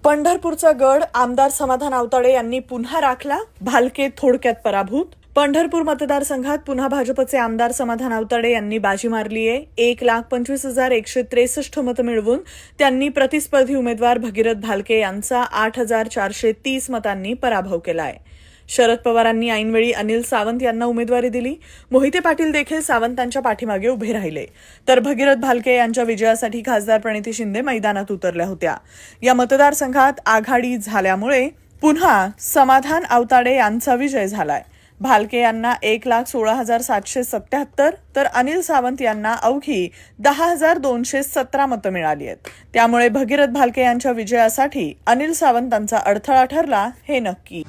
पंढरपूरचा गड आमदार समाधान आवताडे यांनी पुन्हा राखला. भालके थोडक्यात पराभूत. पंढरपूर मतदारसंघात पुन्हा भाजपचे आमदार समाधान आवताडे यांनी बाजी मारली आहे. 1,25,163 मतं मिळवून त्यांनी प्रतिस्पर्धी उमेदवार भगीरथ भालके यांचा 8,430 मतांनी पराभव केला आहे. शरद पवारांनी ऐनवेळी अनिल सावंत यांना उमेदवारी दिली. मोहिते पाटील देखील सावंतांच्या पाठीमागे उभे राहिले. तर भगीरथ भालके यांच्या विजयासाठी खासदार प्रणिती शिंदे मैदानात उतरल्या होत्या. या मतदारसंघात आघाडी झाल्यामुळे पुन्हा समाधान आवताडे यांचा विजय झालाय. भालके यांना 1,16,777 तर अनिल सावंत यांना अवघी 10,217 मतं मिळाली आहेत. त्यामुळे भगीरथ भालके यांच्या विजयासाठी अनिल सावंतांचा अडथळा ठरला हे नक्की.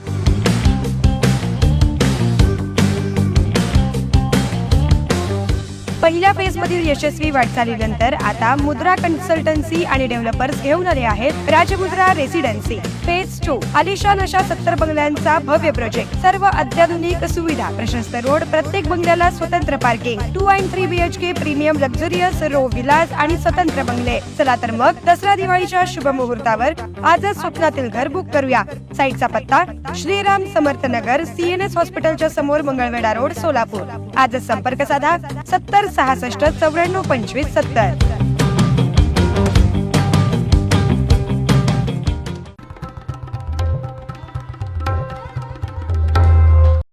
पहिल्या फेजमधील यशस्वी वाटचालीनंतर आता मुद्रा कन्सल्टन्सी आणि डेव्हलपर्स घेऊन आले आहेत राजमुद्रा रेसिडेन्सी. फेज 2 आलिशान अशा 70 बंगल्यांचा भव्य प्रोजेक्ट. सर्व अत्याधुनिक सुविधा, प्रशस्त रोड, प्रत्येक बंगल्याला स्वतंत्र पार्किंग, 2 आणि 3 BHK premium luxurious row villas आणि स्वतंत्र बंगले. चला तर मग दसरा दिवाळीच्या शुभ मुहूर्तावर आजच स्वप्नातील घर बुक करूया. साईटचा पत्ता श्रीराम समर्थ नगर, CNS हॉस्पिटलच्या समोर, मंगळवेढा रोड, सोलापूर. आजच संपर्क साधा 70 66 94 25 70.